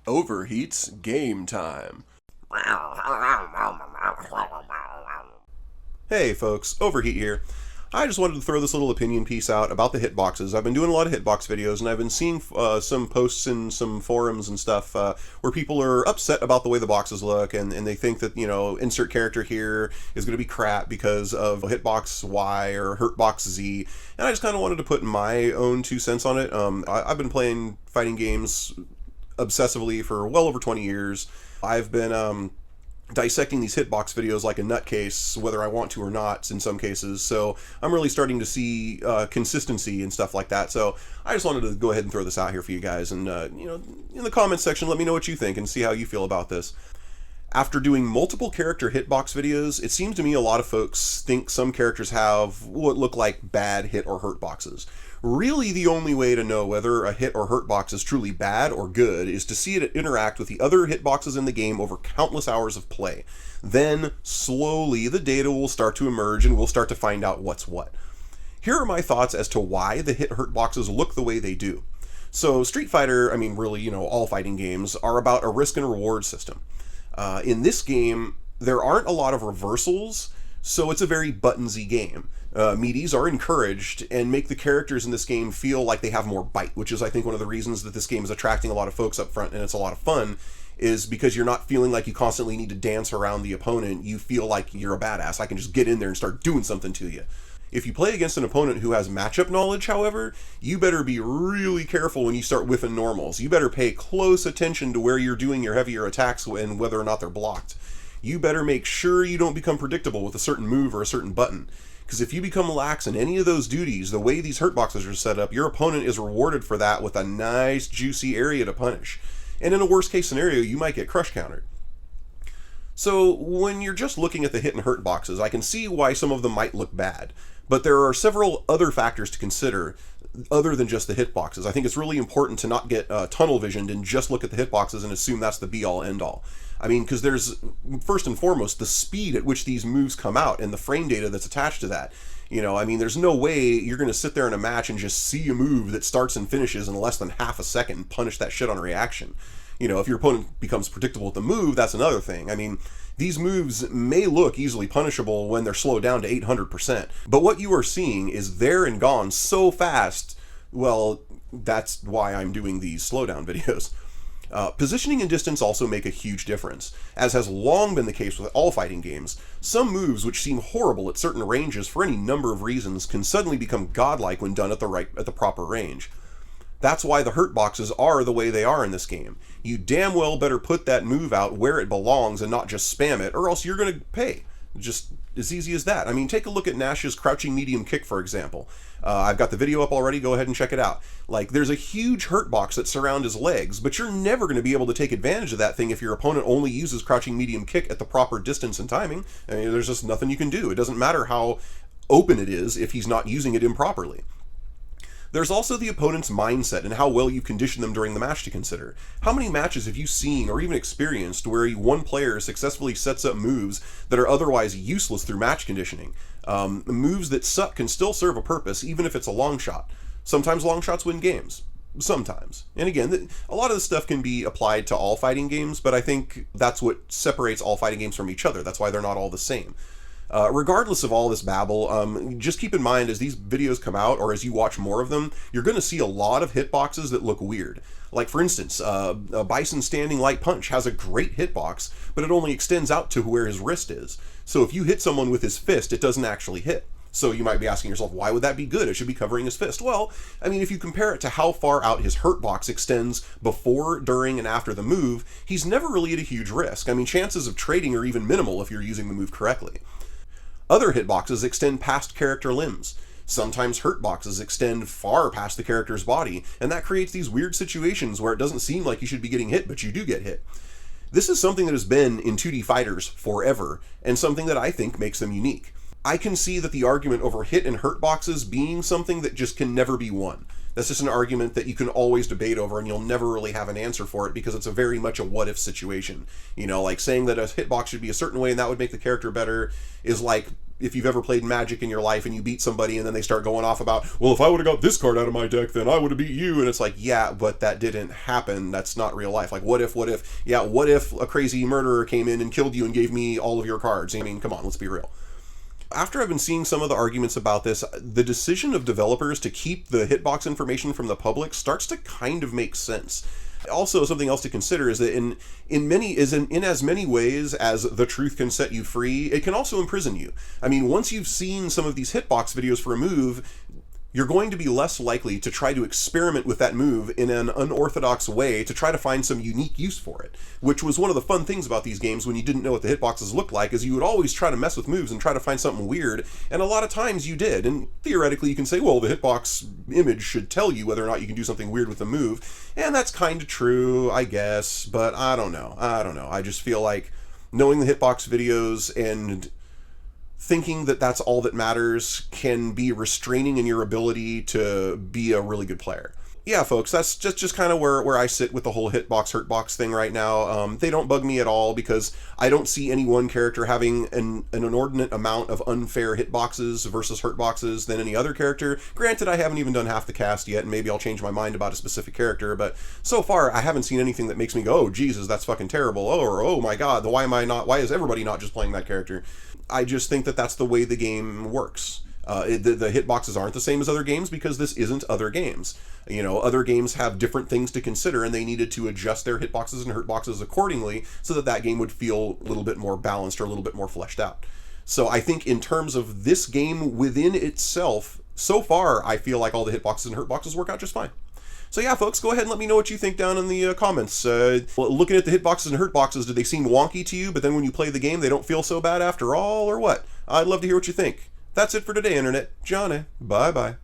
Overheat's game time. Hey folks, Overheat here. I just wanted to throw this little opinion piece out about the hitboxes. I've been doing a lot of hitbox videos, and I've been seeing some posts in some forums and stuff where people are upset about the way the boxes look, and they think that, insert character here is going to be crap because of hitbox Y or hurtbox Z, and I just kind of wanted to put my own 2 cents on it. I've been playing fighting games obsessively for well over 20 years. I've been dissecting these hitbox videos like a nutcase, whether I want to or not in some cases, so I'm really starting to see consistency and stuff like that. So I just wanted to go ahead and throw this out here for you guys, and in the comments section, let me know what you think and see how you feel about this. After doing multiple character hitbox videos, it seems to me a lot of folks think some characters have what look like bad hit or hurt boxes. Really, the only way to know whether a hit or hurt box is truly bad or good is to see it interact with the other hitboxes in the game over countless hours of play. Then, slowly, the data will start to emerge and we'll start to find out what's what. Here are my thoughts as to why the hit-hurt boxes look the way they do. So, Street Fighter, really, all fighting games, are about a risk and reward system. In this game, there aren't a lot of reversals, so it's a very buttonsy game. Meaties are encouraged and make the characters in this game feel like they have more bite, which is, I think, one of the reasons that this game is attracting a lot of folks up front, and it's a lot of fun, is because you're not feeling like you constantly need to dance around the opponent. You feel like you're a badass. I can just get in there and start doing something to you. If you play against an opponent who has matchup knowledge, however, you better be really careful when you start whiffing normals. You better pay close attention to where you're doing your heavier attacks and whether or not they're blocked. You better make sure you don't become predictable with a certain move or a certain button. Because if you become lax in any of those duties, the way these hurt boxes are set up, your opponent is rewarded for that with a nice, juicy area to punish. And in a worst case scenario, you might get crush countered. So when you're just looking at the hit and hurt boxes, I can see why some of them might look bad. But there are several other factors to consider other than just the hitboxes. I think it's really important to not get tunnel visioned and just look at the hitboxes and assume that's the be-all, end-all. Because there's, first and foremost, the speed at which these moves come out and the frame data that's attached to that. There's no way you're going to sit there in a match and just see a move that starts and finishes in less than half a second and punish that shit on a reaction. If your opponent becomes predictable with the move, that's another thing. These moves may look easily punishable when they're slowed down to 800%, but what you are seeing is there and gone so fast. Well, that's why I'm doing these slowdown videos. Positioning and distance also make a huge difference. As has long been the case with all fighting games, some moves which seem horrible at certain ranges for any number of reasons can suddenly become godlike when done at the proper range. That's why the hurt boxes are the way they are in this game. You damn well better put that move out where it belongs and not just spam it, or else you're going to pay. Just as easy as that. Take a look at Nash's crouching medium kick, for example. I've got the video up already, go ahead and check it out. There's a huge hurt box that surrounds his legs, but you're never going to be able to take advantage of that thing if your opponent only uses crouching medium kick at the proper distance and timing. There's just nothing you can do. It doesn't matter how open it is if he's not using it improperly. There's also the opponent's mindset and how well you condition them during the match to consider. How many matches have you seen or even experienced where one player successfully sets up moves that are otherwise useless through match conditioning? Moves that suck can still serve a purpose even if it's a long shot. Sometimes long shots win games. Sometimes. And again, a lot of this stuff can be applied to all fighting games, but I think that's what separates all fighting games from each other. That's why they're not all the same. Regardless of all this babble, just keep in mind as these videos come out or as you watch more of them, you're going to see a lot of hitboxes that look weird. Like, for instance, a Bison Standing Light Punch has a great hitbox, but it only extends out to where his wrist is. So if you hit someone with his fist, it doesn't actually hit. So you might be asking yourself, why would that be good? It should be covering his fist. Well, if you compare it to how far out his hurt box extends before, during, and after the move, he's never really at a huge risk. Chances of trading are even minimal if you're using the move correctly. Other hitboxes extend past character limbs. Sometimes hurt boxes extend far past the character's body, and that creates these weird situations where it doesn't seem like you should be getting hit, but you do get hit. This is something that has been in 2D fighters forever, and something that I think makes them unique. I can see that the argument over hit and hurt boxes being something that just can never be won. That's just an argument that you can always debate over, and you'll never really have an answer for it because it's a very much a what-if situation. Like saying that a hitbox should be a certain way and that would make the character better is like if you've ever played Magic in your life and you beat somebody and then they start going off about, well, if I would have got this card out of my deck, then I would have beat you. And it's like, yeah, but that didn't happen. That's not real life. Like, what if a crazy murderer came in and killed you and gave me all of your cards? I mean, come on, let's be real. After I've been seeing some of the arguments about this, the decision of developers to keep the hitbox information from the public starts to kind of make sense. Also, something else to consider is that in as many ways as the truth can set you free, it can also imprison you. I mean, once you've seen some of these hitbox videos for a move, you're going to be less likely to try to experiment with that move in an unorthodox way to try to find some unique use for it, which was one of the fun things about these games when you didn't know what the hitboxes looked like, is you would always try to mess with moves and try to find something weird, and a lot of times you did, and theoretically you can say, well, the hitbox image should tell you whether or not you can do something weird with the move, and that's kind of true, I guess, but I don't know. I just feel like knowing the hitbox videos and thinking that that's all that matters can be restraining in your ability to be a really good player. Yeah, folks, that's just kind of where I sit with the whole hitbox, hurtbox thing right now. They don't bug me at all because I don't see any one character having an inordinate amount of unfair hitboxes versus hurtboxes than any other character. Granted, I haven't even done half the cast yet, and maybe I'll change my mind about a specific character, but so far I haven't seen anything that makes me go, oh, Jesus, that's fucking terrible, or oh my god, why is everybody not just playing that character? I just think that that's the way the game works. The hitboxes aren't the same as other games because this isn't other games. You know, other games have different things to consider, and they needed to adjust their hitboxes and hurtboxes accordingly so that that game would feel a little bit more balanced or a little bit more fleshed out. So I think in terms of this game within itself, so far I feel like all the hitboxes and hurtboxes work out just fine. So yeah, folks, go ahead and let me know what you think down in the comments. Looking at the hitboxes and hurtboxes, do they seem wonky to you, but then when you play the game, they don't feel so bad after all, or what? I'd love to hear what you think. That's it for today, Internet. Johnny, bye-bye.